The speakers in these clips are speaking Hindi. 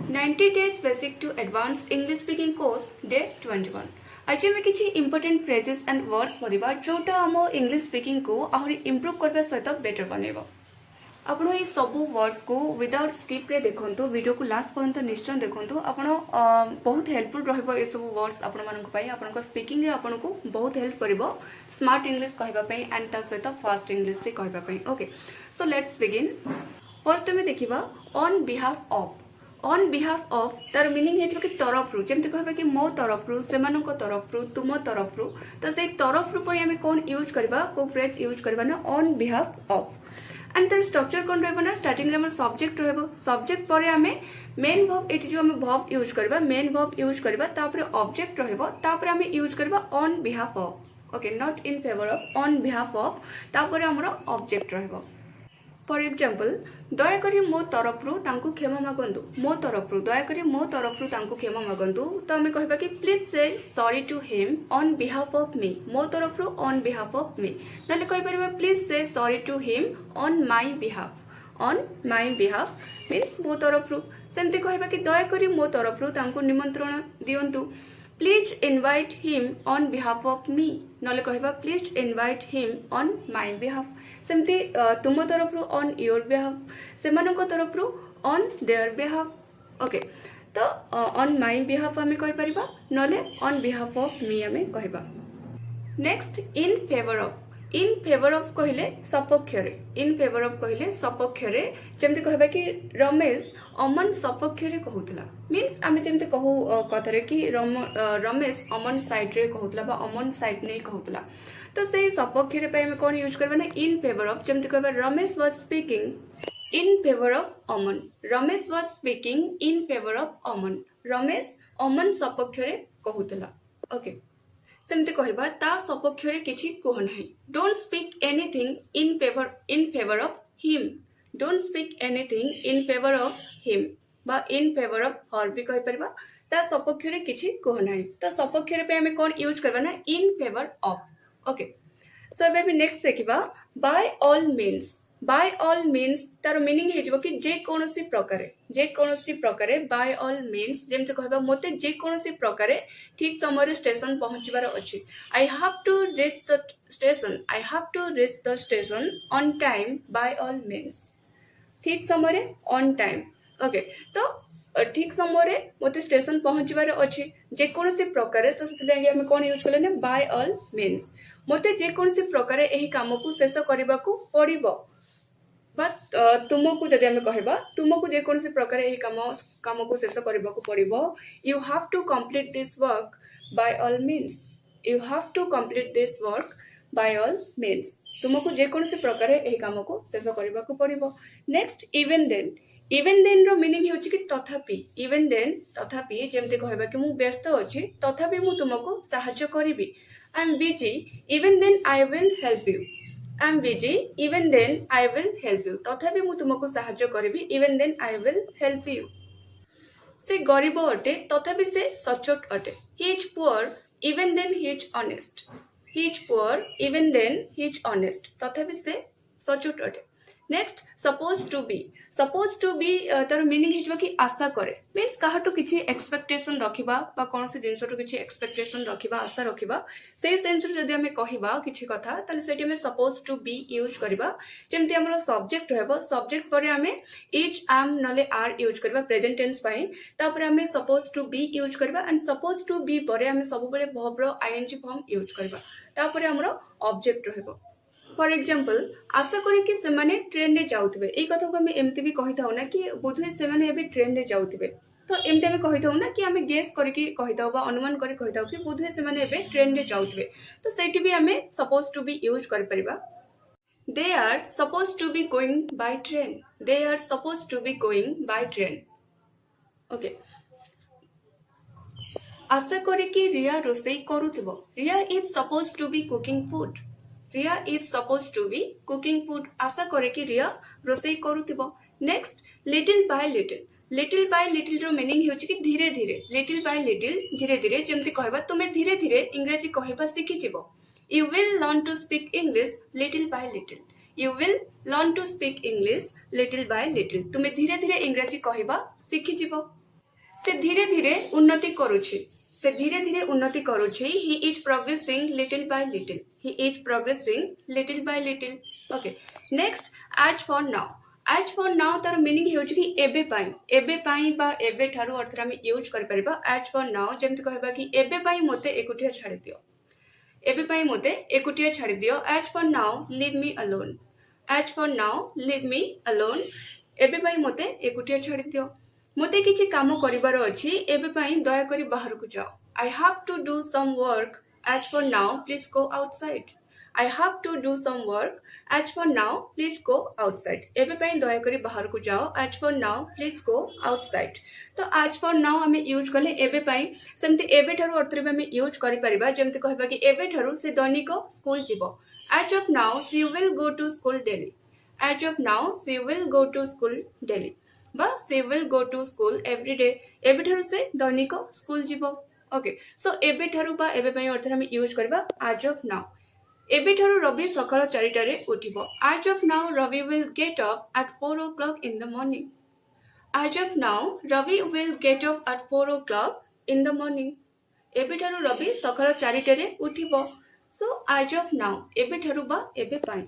90 days basic to advanced English speaking course day 21. आज आम किसी इंपोर्टेंट फ्रेजेस एंड वर्ड्स पढ़ा जोटा आम इंग्लिश स्पीकिंग को आहरी इंप्रूव करने सहित बेटर बनइब। आपण ये सब वर्ड्स को विदाउट स्किप रे देखंतु, वीडियो को लास्ट पर्यंत निश्चय देखंतु। आपण बहुत हेल्पफुल रहइबो ये सब वर्ड्स आपण मानक पई, आपण को स्पीकिंग रे आपण को बहुत हेल्प करिवो स्मार्ट इंग्लिश कहबा पई एंड ता सहित फास्ट इंग्लिश भी कहबा पई। Okay, so let's begin. First में देखिबा on behalf of. On behalf of तार मीनिंग है कि तरफ रु, जमती कहबा कि मो तरफ रु, सेमानक तरफ रु, तुम तरफ रु। तो से तरफ रु पई हमें कोन यूज करबा, को फ्रेज यूज करबा ना ऑन बिहाफ ऑफ। एंड तार स्ट्रक्चर कोन रहबो ना, स्टार्टिंग रे हमर सब्जेक्ट रहबो, सब्जेक्ट परे हमें मेन वर्ब, एटी जो हम वर्ब यूज करबा, मेन वर्ब यूज करबा, तापरे ऑब्जेक्ट रहबो, तापरे हमें यूज करबा on behalf of. Okay, not in favour of, on behalf of, तापरे हमर ऑब्जेक्ट रहबो। फॉर एग्जांपल, दयाकरी मो तरफ रु तांकु क्षमा मागंतु। मो तरफ रु दयाकरी मो तरफ रु तांकु क्षमा मागंतु। तो हमें कहबा कि प्लीज से sorry to him on behalf of me. मो तरफ रु ऑन बिहाफ ऑफ मी, नले कहि परबा प्लीज से sorry to him on my behalf. On my behalf means मो तरफ रु। सेमते कहबा कि दयाकरी मो तरफ रु तांकु निमंत्रण दियंतु। Please invite him on behalf of me, नले कहबा please invite him on my behalf. सेमती तुम तरफ रु ऑन योर बिहाफ, सेमानक तरफ रु ऑन देयर बिहाफ। ओके, तो ऑन माय बिहाफ हमें कहि परिबा, नले ऑन बिहाफ ऑफ मी हमें कहबा। Next, in favour of. In favour of कहले सपक्ष रे, इन फेवर ऑफ कहले सपक्ष रे। जेमते कहबा कि रमेश अमन सपक्ष रे कहउतला, मींस आमे जेमते कहू कथरे कि रमेश अमन साइड रे कहउतला बा अमन साइड ने कहउतला। तो से सपक्ष रे पे हमें कोन यूज करबा ना इन फेवर ऑफ। जेमते कहबा Ramesh was speaking in favour of Aman, Ramesh was speaking in favour of Aman, Ramesh Aman सपक्ष रे कहउतला। ओके, सेमते कहबा ता सपक्ष रे किछि कह नाही। Don't speak anything in favour of him, don't speak anything in favour of him बा इन फेवर ऑफ हर भी कहि परबा, ता सपक्ष रे किछि कह नाही। तो सपक्ष रे पे हमें कोन यूज करबा ना in favour of. Okay, so एबे भी नेक्स्ट देखिबा by all means. By all means तार मीनिंग हे जबो कि जे कोनोसी प्रकारे बाय ऑल मीन्स जेमते कहबा मोते जे कोनोसी प्रकारे ठीक समय रे स्टेशन पहुंचबार अछि। I have to reach the station, I have to reach the station on time by all means, ठीक समय रे ऑन टाइम। ओके, तो ठीक समय रे मोते स्टेशन पहुंचबार अछि जे कोनोसी प्रकारे। तो सेते लागि हम कोन यूज करले ने बाय ऑल मीन्स। मोते जे कोनोसी प्रकारे एही काम को शेष करबा को पड़िबो, बट तुमको जदि हमें कहबा तुमको जे कोनोसी प्रकारे एही काम को शेष करबा को पड़िबो, you have to complete this work by all means, you have to complete this work by all means. तुमको जे कोनोसी प्रकारे एही काम को शेष करबा को पड़िबो। Next, even then. Even then रो मीनिंग होछि कि तथापि। इवन देन तथापि, जेमते कहबा कि मु व्यस्त अछि तथापि मु तुमको सहायता करिवि। I am busy even then I will help you, I am busy even then I will help you, तथापि मु तुमको सहायता करिवि even then I will help you. से गरीब अटे तथापि से सचोट अटे। He is poor even then he is honest, he is poor even then he is honest, तथापि से सचोट अटे। Next, suppose to be. Suppose to be तार मीनिंग हिजबो कि आशा करे, मींस काहाटो किछि एक्सपेक्टेशन रखिबा बा कोनोसी जिंसटो किछि एक्सपेक्टेशन रखिबा, आशा रखिबा। सेही सेंस रे जदि हमें कहिबा किछि कथा ताले सेठी हमें सपोज टू बी यूज करबा। जेमति हमरो सब्जेक्ट रहबो, सब्जेक्ट परे हमें इज एम नले आर यूज करबा प्रेजेंट टेंस पई, तापर हमें सपोज टू बी यूज करबा एंड सपोज टू बी परे हमें सब बेले वर्ब रो आईएनजी फॉर्म यूज करबा, तापर हमरो ऑब्जेक्ट रहबो। फॉर एग्जांपल, आशा करी कि सेमाने ट्रेन रे जाउतबे। एई कथा को हमें एमती भी कहिथाउ ना कि बोधे सेमाने एबे ट्रेन रे जाउतबे। तो एमती हमें कहिथाउ ना कि हमें गेस करके कहिथाउ बा अनुमान करके कहिथाउ कि बोधे सेमाने एबे ट्रेन रे जाउतबे। तो सेठी भी हमें सपोज टू बी यूज कर परिबा। They are suppose to be going by train, they are suppose to be going by train. Okay, आशा करी कि रिया रोसई करूथिबो। Riya is suppose to be cooking food, Riya is suppose to be cooking food, आशा करे कि रिया रोसई करूथिबो। Next, little by little. Little by little रो मीनिंग होछि कि धीरे धीरे, लिटिल बाय लिटिल धीरे धीरे। जेमति कहबा तुमे धीरे धीरे इंग्रजी कहबा सिखि जिवो। You will learn to speak English little by little, you will learn to speak English little by little. तुमे धीरे धीरे इंग्रजी कहबा सिखि जिवो। से धीरे धीरे उन्नति करुछि से धीरे धीरे उन्नति करुछि he is progressing little by little he is progressing little by little okay next as for now तार मीनिंग हो कि एबे पाई बा एबे ठारू अर्थ आम यूज कर परिबा एज फॉर नाउ जेमति कहबा कि एबे पाई मोते एकुटिया छाड़ी दियो एबे पाई मोते एकुटिया छाड़ी दियो as for now leave me alone as for now leave me alone एबे पाई मोते एकुटिया छाड़ी दियो मोते किछि काम करिवार अछि एबे पाई दया करी बाहर को जाओ I have to do some work as for now please go outside I have to do some work as for now please go outside एबे पाई दया करी बाहर को जाओ as for now please go outside तो एज फॉर नाउ आमे यूज कले एबे पाई सेमति एबे ठारू अर्थ रे आमे यूज करि परिबा जेमति कहबा कि एबे ठारू से दैनिक स्कूल जिवो as of now she will go to school daily as of now she will go to school daily बा she will go to school every day एबे ठारू से दैनिक स्कूल जिवो ओके सो एबे ठारू बा एबे पाई अर्थ रे आमे यूज करबा एज ऑफ नाउ एबे ठारू रवि सकाळ 4टारे उठिबो as of now Ravi will get up at 4 o'clock in the morning as of now Ravi will get up at 4 o'clock in the morning एबे ठारू रवि सकाळ 4टारे उठिबो सो एज ऑफ नाउ एबे ठारू बा एबे पाई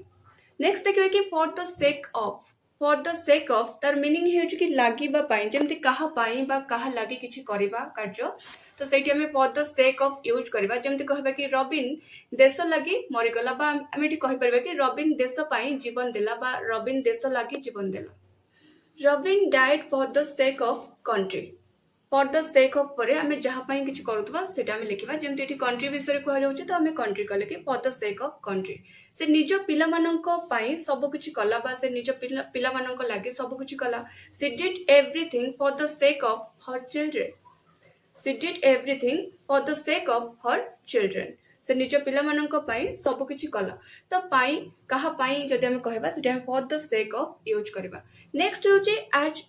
नेक्स्ट देखिए कि फॉर द सेक ऑफ तार मीनिंग हे कि लागिबा पाई जेमति काहा पाई बा काहा लागि किछि करिबा कार्य तो सेठी हमें for the sake of use करबा जेमति कहबा कि रबिन देश लागि मरिगला बा हमें एठी कहि परबा कि रबिन देश पाई जीवन देला बा रबिन देश लागि जीवन देला Rabin died for the sake of country for the sake of परे हमें जहा पाई किछि करूतबा सेटा हमें लिखिबा जेमति एठी कंट्री विषय कह जाउछि तो हमें कंट्री कहले कि for the sake of country से निजो पिला माननको पाई सब किछि कला बा से निजो पिला माननको लागि सब किछि कला she did everything for the sake of her children she did everything for the sake of her children से निज पिला माननको पाई सब किछि कला तो पाई कहा पाई जदि हम कहबा सेटा हम for the sake of use करबा नेक्स्ट होची एज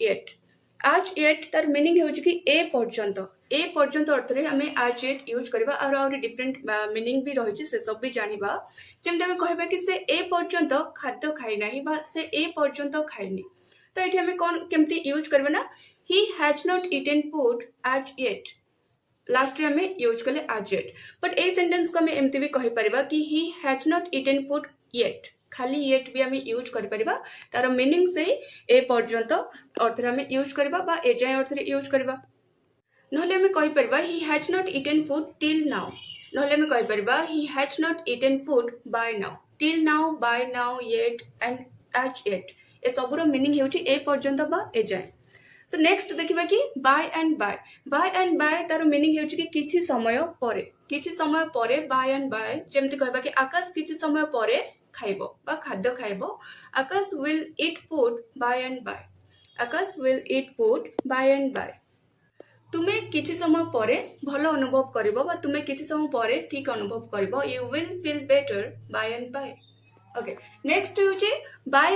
येट तार मीनिंग होची कि ए पर्यंत अर्थ रे हमें एज येट यूज करबा और डिफरेंट मीनिंग भी रहिछि से सब भी जानिबा जेमते हम कहबा कि से ए पर्यंत खाद्य खाइ नाही बा से ए पर्यंत खाइनी तो एठी हमें कोन केमती यूज करबा ना he has not eaten food as yet last रे हमें यूज कले as yet but a sentence को हमें एमती भी कहि परिबा कि he has not eaten food yet खाली yet भी हमें यूज करि परिबा तार मीनिंग से ए पर्यंत अर्थ रे हमें यूज करबा बा ए जाय अर्थ रे यूज करबा नहले हमें कहि परिबा he has not eaten food till now नहले हमें कहि परिबा he has not eaten food by now till now by now yet and as yet ए सबरो मीनिंग हेउची ए पर्यंत बा ए जाय सो नेक्स्ट देखिबा कि बाय एंड बाय तार मीनिंग हेउची कि किछि समय परे बाय एंड बाय जेमति कहबा कि आकाश किछि समय परे खाइबो बा खाद्य खाइबो Akash will eat food by and by Akash will eat food by and by तुमे किछि समय परे भलो अनुभव करिवो बा तुमे किछि समय परे ठीक अनुभव करिवो you will feel better by and by okay next होची बाय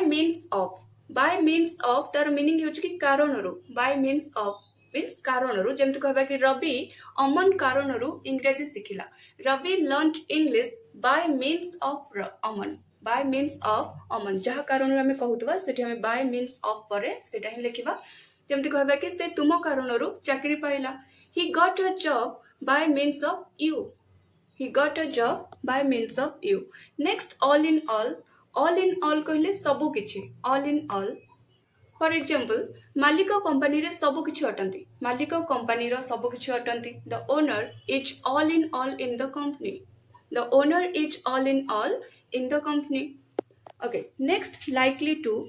मीन्स ऑफ तार मीनिंग होची कि कारणरू बाय मीन्स ऑफ मीन्स कारणरू जेमति कहबा कि रवि अमन कारणरू इंग्लिश सिखिला Ravi learned English by means of Aman जहा कारणरू हमें कहउतबा सेठी हमें बाय मीन्स ऑफ परे सेटा ही लिखिबा जेमति कहबा कि से तुम कारणरू चाकरी पाइला he got a job by means of you next all in all कहले सबु किछि all in all for example मालिक कंपनी रे सबु किछि अटंती the owner is all in all in the company okay next likely to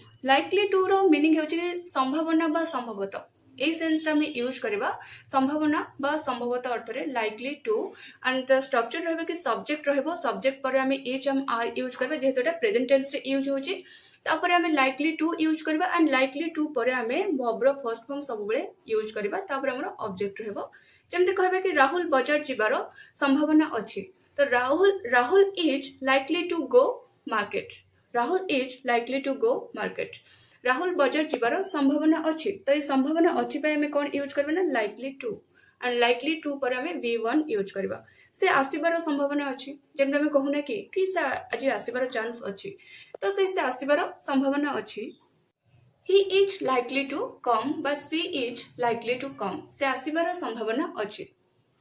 रो मीनिंग होछि संभावना बा संभवतः ए सेंस में यूज करबा संभावना बा संभवतः अर्थ रे likely to end the structure रहबे कि सब्जेक्ट रहबो सब्जेक्ट पर हमें एच एम आर यूज करबा जेहेतु एटा प्रेजेंट टेंस रे यूज होछि तापर हमें लाइकली टू यूज करबा एंड लाइकली टू पर हमें वर्ब फर्स्ट फॉर्म सब बेले यूज करबा तापर हमर ऑब्जेक्ट रहबो जेमते कहबे कि राहुल बाजार जिबारो संभावना अछि तो Rahul is likely to go market Rahul बाजार जिबार संभावना अछि तो ये संभावना अछि पे हमें कौन यूज करबा ना likely to end likely to पर हमें V1 यूज करबा से आसीबार संभावना अछि जेमते हमें कहूना कि से आज आसीबार चांस अछि तो से आसीबार संभावना अछि he is likely to come बा she is likely to come से आसीबार संभावना अछि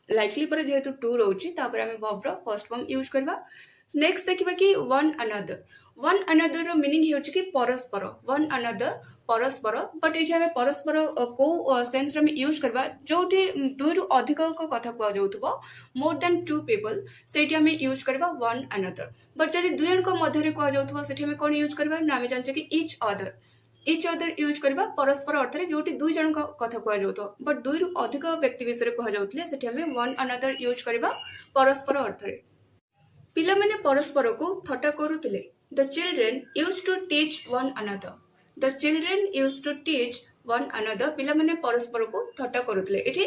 likely पर जेहेतु to रहउची तापर हमें verb row first form use करबा नेक्स्ट देखिबा कि one another रो मीनिंग हेउची कि परस्पर one another परस्पर बट एठी हमें परस्पर को सेंस रे यूज करबा जोठी दुई रु अधिक को कथा कुआ जाउथबो मोर देन टू पीपल सेठी हमें यूज करबा one another बट जदि दुई जन को मध्य रे कुआ जाउथबो सेठी हमें कोन यूज करबा ना हमें जानचे कि each other यूज करबा परस्पर अर्थ रे जोटी दुई जन को कथा कुआ जाउथो बट दुई रु अधिक व्यक्ति विषय कुआ जाउतले सेठी हमें one another यूज करबा परस्पर अर्थ रे पिला माने परस्पर को थट्टा करूतिले the children used to teach one another the children used to teach one another पिला माने परस्पर को थट्टा करूतिले एठी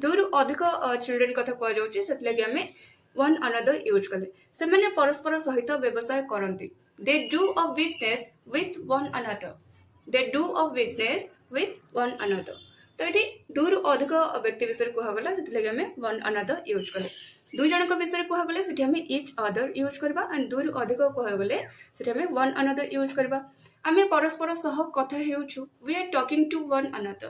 दुई रु अधिक चिल्ड्रन कथा कुआ जाउची सेतले कि हमें one another यूज कले से माने परस्पर सहित व्यवसाय करंती they do a business with one another they do a business with one another तो एठी दुई रु अधिक व्यक्ति विषय कुआ गला सेतले कि हमें one another यूज कले दुई जन विषय कुआ गले सेठी हमें each other यूज करबा एंड दुई रु अधिक कुआ गले सेठी हमें one another यूज करबा आमे परस्पर सह कथा हेउछु we are talking to one another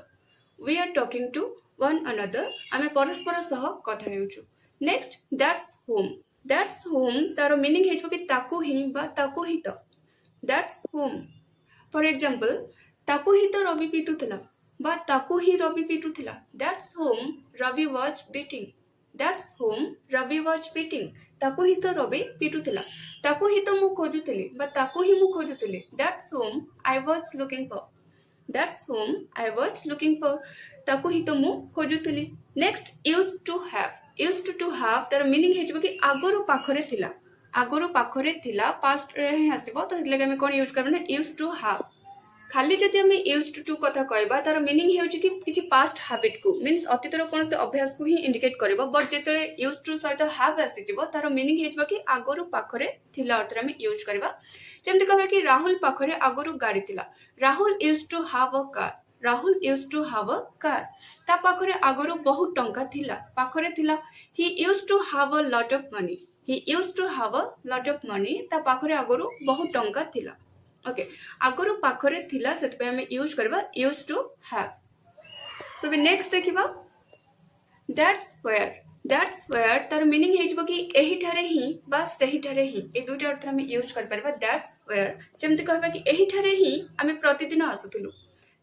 we are talking to one another आमे परस्पर सह कथा हेउछु नेक्स्ट that's whom तारो मीनिंग हेजबो कि ताकू ही बा ताकू ही तो that's whom फॉर एग्जांपल ताकू ही तो रवि पिटुथला बा ताकू ही Ravi पिटुथला that's whom Ravi was beating that's whom Ravi was beating ताकू ही तो रवि पिटुथला ताकू ही तो मु खोजुतली बा ताकू ही मु खोजुतली that's whom I was looking for that's whom I was looking for ताकू ही तो मु खोजुतली नेक्स्ट used to have तार मीनिंग हेजबो कि आगरु पाखरे थिला पास्ट रे ही आसीबो तो हेतले हम कोन यूज करबो ना used to have खाली जति हम used to कथा कहबा तार मीनिंग हेउची कि किछि पास्ट हैबिट को मींस अतीतर कोन से अभ्यास को ही इंडिकेट करबो बट जेतले used to सहित have आसीतिबो तार मीनिंग हेजबो कि आगरु पाखरे थिला अर्थ हम यूज करबा जेमति कहबा कि राहुल पाखरे आगरु गाड़ी थिला Rahul used to have a car Rahul used to have a car ता पाखरे आगरु बहुत टंका थिला पाखरे थिला he used to have a lot of money ता पाखरे आगरु बहुत टंका थिला ओके आगरु पाखरे थिला सेतपे हम यूज करबा used to have so we next देखिबा that's where तार मीनिंग हेजबो कि एही ठारे ही बा सही ठारे ही ए दुटा अर्थ हम यूज कर परबा that's where जेमति कहबा कि एही ठारे ही हम प्रतिदिन आसुथिलु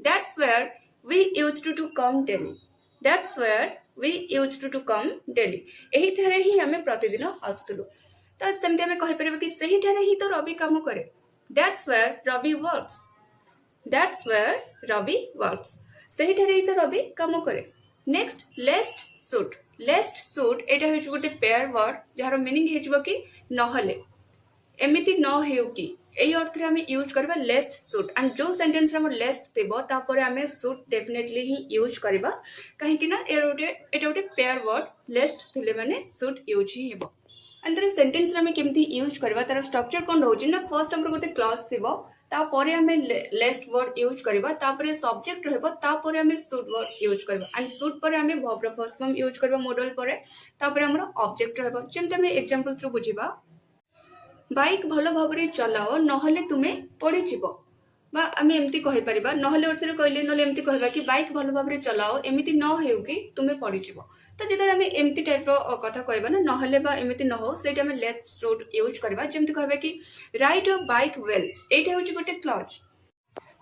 that's where we used to come daily एही ठारे ही हम प्रतिदिन आसुथिलु तो सेमति हम कहि परबा कि सही ठारे ही तो रवि काम करे that's where Ravi works सही ठारे ही तो रवि काम करे नेक्स्ट lest should एटा हेजु गोटे पेयर वर्ड जहार मीनिंग हेजबो कि नहले एमिति न हेउ कि एई अर्थ रे हम यूज करबा lest should एंड जो सेंटेंस रे हम lest देबो तापर हम should डेफिनेटली ही यूज करबा काहे कि ना एटा गोटे पेयर वर्ड lest थिले माने should यूज ही हेबो अंदर सेंटेंस रे हम केमति यूज करबा तार स्ट्रक्चर कोन रहउची ना फर्स्ट हमर गोटे क्लॉज थिबो तापरे हमें लेस्ट वर्ड यूज करबा तापरे सब्जेक्ट रहबो तापरे हमें शुड वर्ड यूज करबा एंड शुड परे हमें verb row first form use करबा मॉडल परे तापरे हमर ऑब्जेक्ट रहबो जेमते हमें एग्जांपल थ्रू बुझिबा बाइक भलो भाबरे चलाओ नहले तुमे पड़ी जिवो बा हमें एमती कहि परिबा नहले अर्थ रे कहले नले एमती कहबा कि बाइक भलो भाबरे चलाओ एमिति न हेउ कि तुमे पड़ी जिवो तो जेतले हमें एमती टाइप रो कथा कहबा ना नहले बा एमिति न हो सेटा हमें लेस्ट शुड यूज करबा जेमति कहबा कि राइड अ बाइक वेल एटा होची गोटे क्लॉज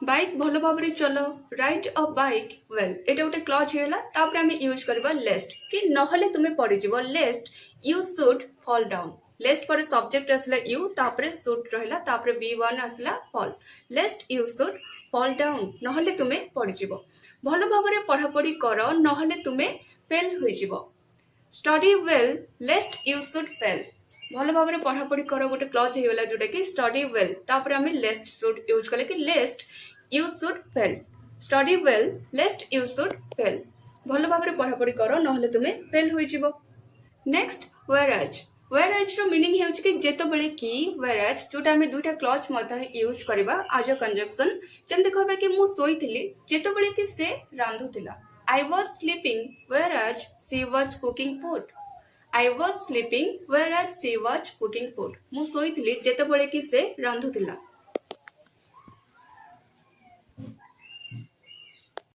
बाइक भलो भाबरे चलो राइड अ बाइक वेल एटा गोटे क्लॉज हेला तापर हमें यूज करबा लेस्ट कि नहले तुमे पड़ी जिवो lest you should fall down lest पर सब्जेक्ट असला यू तापर शुड रहला तापर b1 असला fall lest you should fall down नहले तुमे पड़ी जिवो भलो भाबरे पढ़ा पढ़ी करो नहले तुमे फेल होई जिवो study well लेस्ट you should fail भलो भाबरे पढ़ा पढ़ी करो गोटे क्लॉज हेला जोटा कि स्टडी वेल तापर हमें लेस्ट शुड यूज करले कि लेस्ट you should fail study well लेस्ट you should fail भलो भाबरे पढ़ा पढ़ी करो नहले तुमे फेल होई जिवो नेक्स्ट whereas रो मीनिंग हेउच कि जेतो बेले कि whereas जोटा हमें दुटा क्लॉज मध्य यूज करबा एज अ कंजक्शन जेमते कहबा कि मु सोईथिली जेतो बेले कि से रांधुथिला I was sleeping whereas she was cooking food I was sleeping whereas she was cooking food मु सोईथिली जेतो बेले कि से रांधुथिला